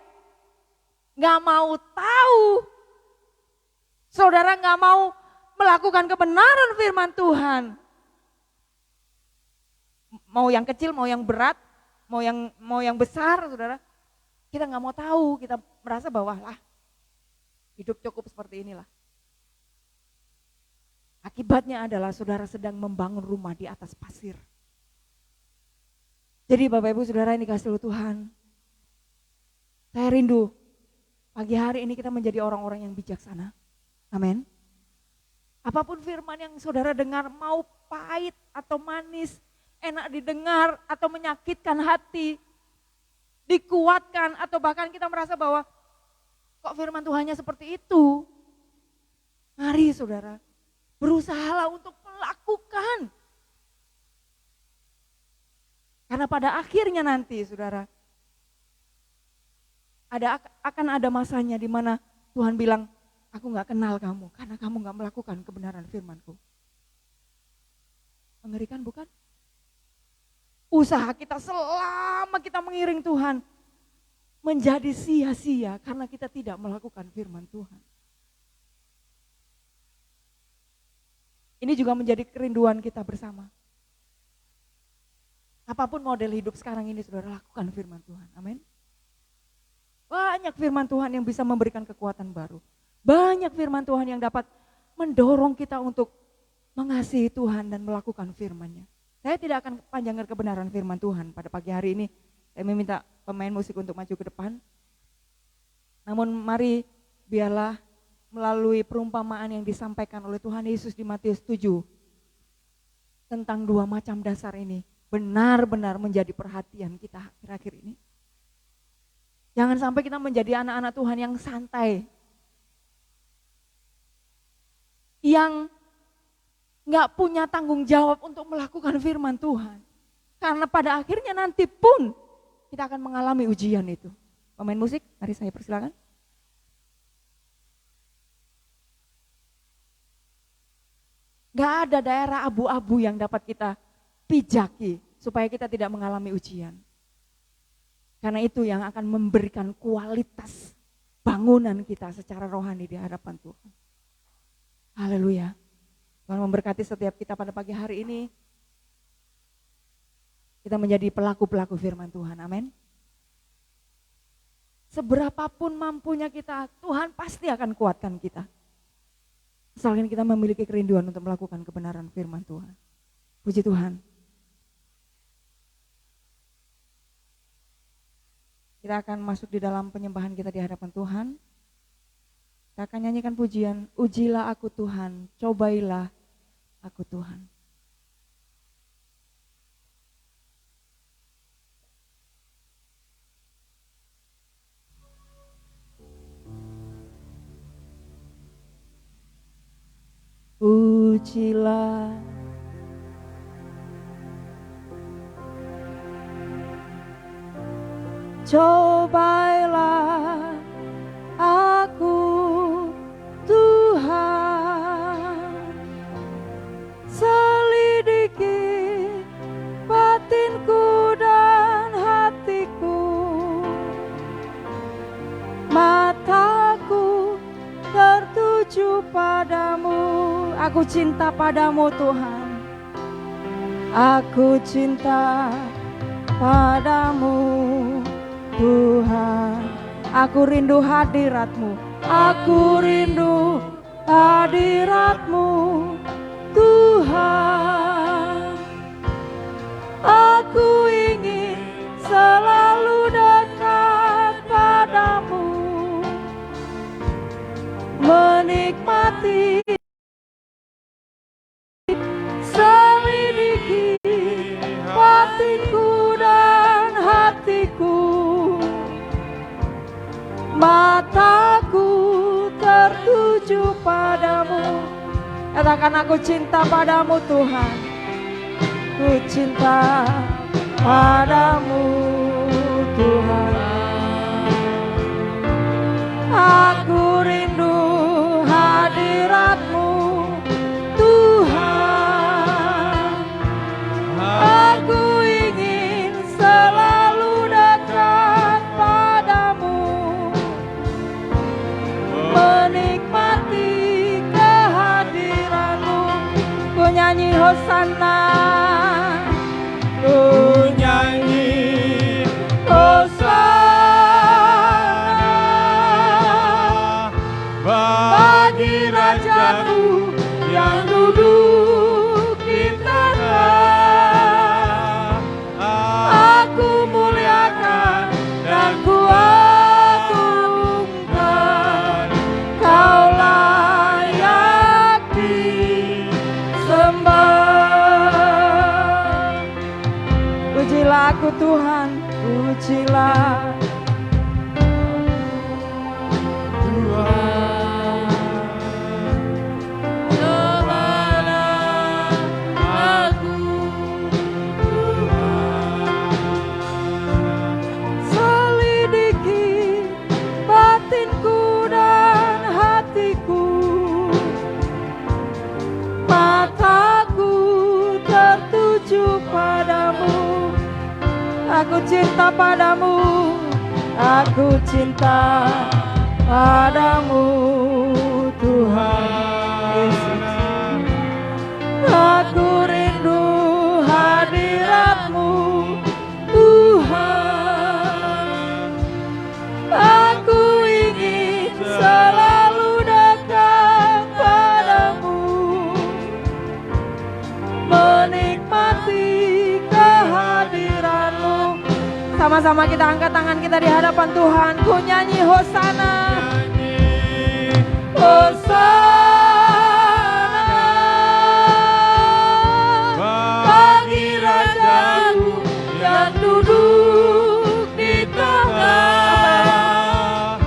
gak mau tahu, saudara gak mau melakukan kebenaran firman Tuhan. Mau yang kecil, mau yang berat, mau yang besar, saudara. Kita gak mau tahu, kita merasa bahwa lah hidup cukup seperti inilah. Akibatnya adalah saudara sedang membangun rumah di atas pasir. Jadi Bapak Ibu Saudara yang dikasihi Tuhan, saya rindu pagi hari ini kita menjadi orang-orang yang bijaksana. Amin. Apapun firman yang saudara dengar, mau pahit atau manis, enak didengar atau menyakitkan hati, dikuatkan atau bahkan kita merasa bahwa kok firman Tuhannya seperti itu. Mari saudara, berusahalah untuk melakukan. Karena pada akhirnya nanti, saudara, akan ada masanya di mana Tuhan bilang, aku gak kenal kamu karena kamu gak melakukan kebenaran firman-Ku. Mengerikan bukan? Usaha kita selama kita mengiring Tuhan menjadi sia-sia karena kita tidak melakukan firman Tuhan. Ini juga menjadi kerinduan kita bersama. Apapun model hidup sekarang ini, saudara, lakukan firman Tuhan. Amin. Banyak firman Tuhan yang bisa memberikan kekuatan baru. Banyak firman Tuhan yang dapat mendorong kita untuk mengasihi Tuhan dan melakukan firman-Nya. Saya tidak akan panjangkan kebenaran firman Tuhan pada pagi hari ini. Saya meminta pemain musik untuk maju ke depan. Namun mari biarlah melalui perumpamaan yang disampaikan oleh Tuhan Yesus di Matius 7 tentang dua macam dasar ini benar-benar menjadi perhatian kita akhir-akhir ini. Jangan sampai kita menjadi anak-anak Tuhan yang santai, yang gak punya tanggung jawab untuk melakukan firman Tuhan. Karena pada akhirnya nanti pun kita akan mengalami ujian itu. Pemain musik, mari saya persilakan. Gak ada daerah abu-abu yang dapat kita pijaki supaya kita tidak mengalami ujian. Karena itu yang akan memberikan kualitas bangunan kita secara rohani di hadapan Tuhan. Haleluya. Tuhan memberkati setiap kita pada pagi hari ini. Kita menjadi pelaku-pelaku firman Tuhan. Amin. Seberapapun mampunya kita, Tuhan pasti akan kuatkan kita. Asalkan kita memiliki kerinduan untuk melakukan kebenaran firman Tuhan. Puji Tuhan. Kita akan masuk di dalam penyembahan kita di hadapan Tuhan. Kita akan nyanyikan pujian, ujilah aku Tuhan, cobailah aku Tuhan. Ujilah cobailah aku Tuhan, selidiki batinku dan hatiku, mataku tertuju padamu. Aku cinta padamu Tuhan, aku cinta padamu Tuhan. Aku rindu hadirat-Mu, aku rindu hadirat-Mu Tuhan. Aku ingin selalu dekat padamu, menikmati, selidiki batinku dan hatiku, mataku tertuju padamu. Katakan, aku cinta padamu Tuhan, ku cinta padamu Tuhan. Aku rindu hadirat-Mu Tuhan. Aku ingin selalu dekat padamu, menikmati kehadiran-Mu. Ku nyanyi Hosana, ku nyanyi Hosana bagi Raja-Ku yang duduk di tanah. Aku muliakan dan ku agungkan, Kau layak disembah. Pujilah aku Tuhan, pujilah cinta padamu, aku cinta padamu Tuhan Yesus. Aku rindu hadirat-Mu Tuhan. Aku ingin selalu datang padamu, menikmati kehadiran-Mu. Sama-sama kita angkat tangan kita di hadapan Tuhan. Ku nyanyi Hosana, Hosana bagi Rajaku yang duduk di tengah.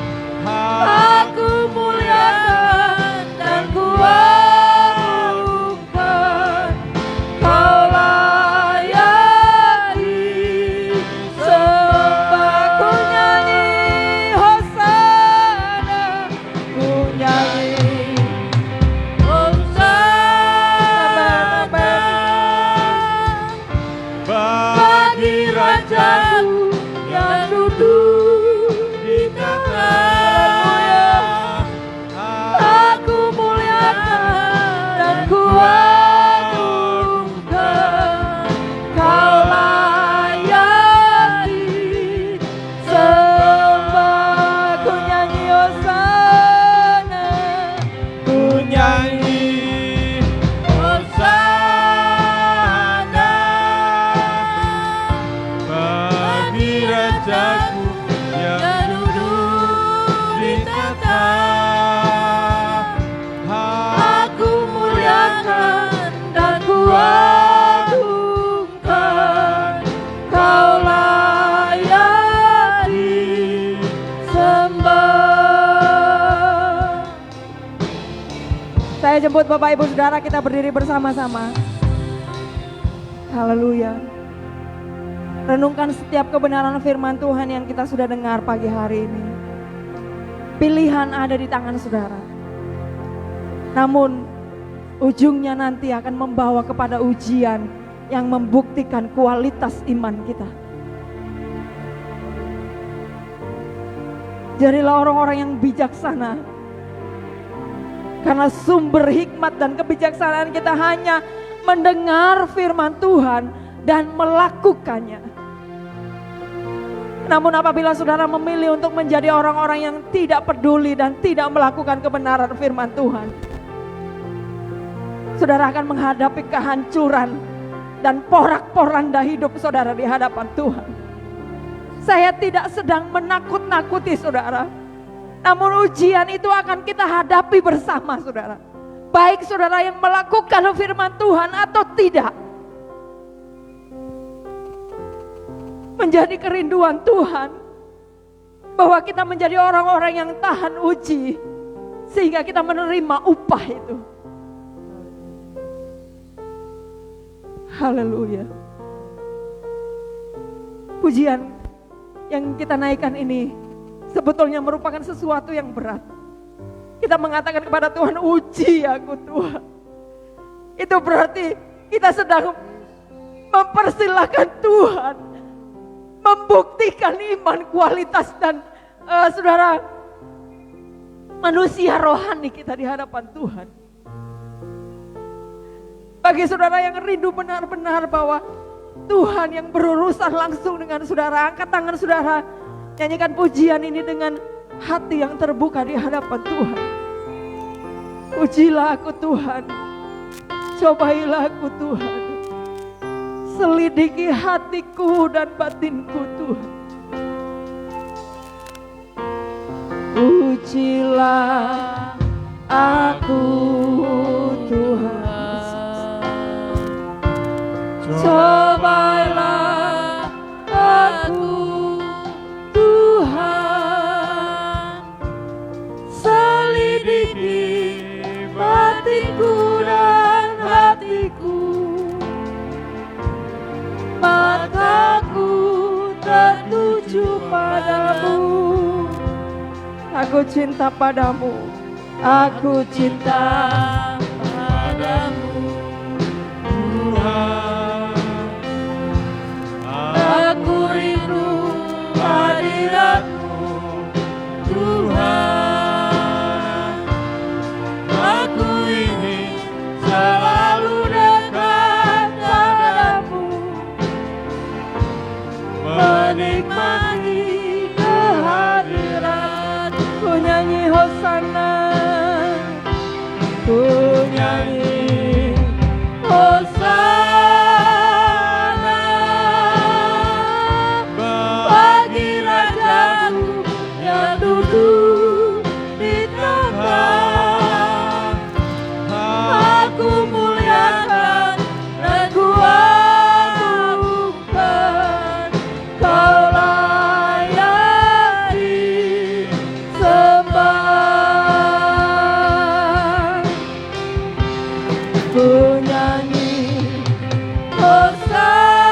Aku muliakan dan ku agungkan, Kau layani sembah. Ku nyanyi Hosana, ku nyanyi Hosana bagi Rajaku yang duduk di tengah. Aku muliakan dan ku agungkan, Kau layani sembah. Ku nyanyi Hosana, ku nyanyi Hosana bagi Rajaku yang duduk di tengah. Aku muliakan dan ku agungkan, Kau layani sembah. Saya jemput Bapak Ibu Saudara, kita berdiri bersama-sama. Haleluya. Renungkan setiap kebenaran firman Tuhan yang kita sudah dengar pagi hari ini. Pilihan ada di tangan saudara. Namun ujungnya nanti akan membawa kepada ujian yang membuktikan kualitas iman kita. Jadilah orang-orang yang bijaksana. Karena sumber hikmat dan kebijaksanaan kita hanya mendengar firman Tuhan dan melakukannya. Namun apabila saudara memilih untuk menjadi orang-orang yang tidak peduli dan tidak melakukan kebenaran firman Tuhan, saudara akan menghadapi kehancuran dan porak-poranda hidup saudara di hadapan Tuhan. Saya tidak sedang menakut-nakuti saudara, namun ujian itu akan kita hadapi bersama saudara. Baik saudara yang melakukan firman Tuhan atau tidak. Menjadi kerinduan Tuhan bahwa kita menjadi orang-orang yang tahan uji sehingga kita menerima upah itu. Haleluya. Pujian yang kita naikkan ini sebetulnya merupakan sesuatu yang berat. Kita mengatakan kepada Tuhan, uji aku Tuhan. Itu berarti kita sedang mempersilahkan Tuhan membuktikan iman, kualitas dan saudara manusia rohani kita di hadapan Tuhan. Bagi saudara yang rindu benar-benar bahwa Tuhan yang berurusan langsung dengan saudara, angkat tangan saudara, nyanyikan pujian ini dengan hati yang terbuka di hadapan Tuhan. Ujilah aku Tuhan, cobailah aku Tuhan, selidiki hatiku dan batinku Tuhan. Ujilah aku Tuhan, cobailah aku Tuhan, selidiki batinku dan hatiku. Mataku tertuju padamu, aku cinta padamu, aku cinta padamu Tuhan. Aku rindu hadirat-Mu Tuhan. Aku ingin selalu dekat padamu, menikmati kehadirat. Ku nyanyi Hosana, ku nyanyi Hosana bagi Rajaku yang duduk di tempat. Aku muliakan dan ku agungkan, Kau layak disembah. ku nyanyi Hosana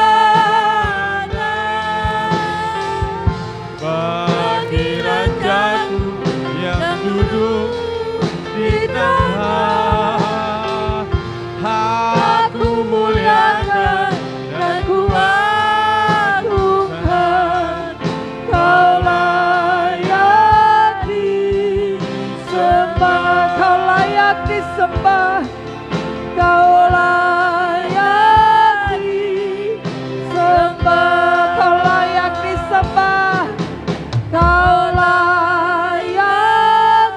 bagi Rajaku yang duduk di tempat. Aku muliakan dan ku agungkan, Kau layak disembah. Kau layak disembah, Kau layak disembah, Kau layak disembah, Kau layak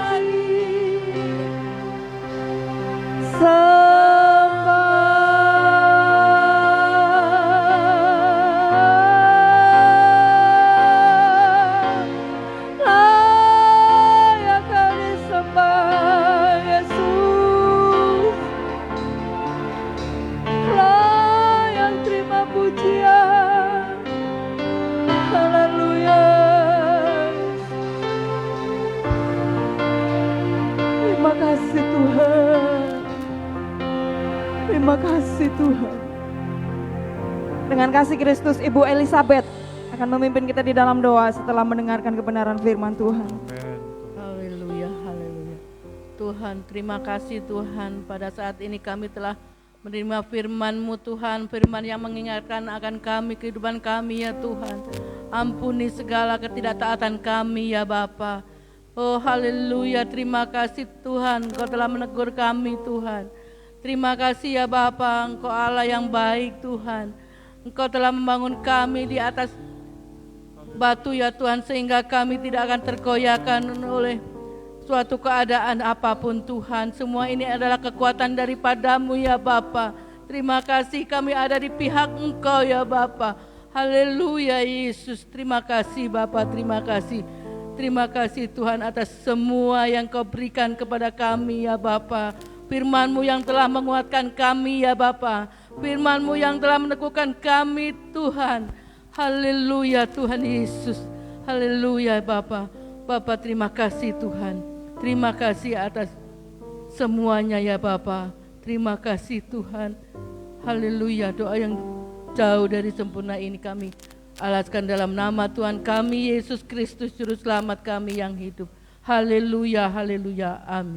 disembah. Layak Kau disembah, Yesus. Layak terima pujian. Haleluya. Terima kasih Tuhan. Terima kasih Tuhan. Dengan kasih Kristus, Ibu Elizabeth akan memimpin kita di dalam doa setelah mendengarkan kebenaran firman Tuhan. Haleluya, haleluya. Tuhan, terima kasih Tuhan, pada saat ini kami telah menerima firman-Mu Tuhan, firman yang mengingatkan akan kami, kehidupan kami ya Tuhan. Ampuni segala ketidaktaatan kami ya Bapa. Oh haleluya, terima kasih Tuhan, Engkau telah menegur kami Tuhan. Terima kasih ya Bapa, Engkau Allah yang baik Tuhan. Engkau telah membangun kami di atas batu ya Tuhan, sehingga kami tidak akan tergoyahkan oleh suatu keadaan apapun Tuhan. Semua ini adalah kekuatan daripada-Mu ya Bapa. Terima kasih kami ada di pihak Engkau ya Bapa. Haleluya Yesus, terima kasih Bapa, terima kasih. Terima kasih Tuhan atas semua yang Kau berikan kepada kami ya Bapa. Firman-Mu yang telah menguatkan kami ya Bapa. Firman-Mu yang telah meneguhkan kami Tuhan. Haleluya Tuhan Yesus. Haleluya Bapa. Bapa terima kasih Tuhan. Terima kasih atas semuanya ya Bapa. Terima kasih Tuhan. Haleluya, doa yang jauh dari sempurna ini kami alaskan dalam nama Tuhan kami Yesus Kristus Juru Selamat kami yang hidup. Haleluya, haleluya, amin.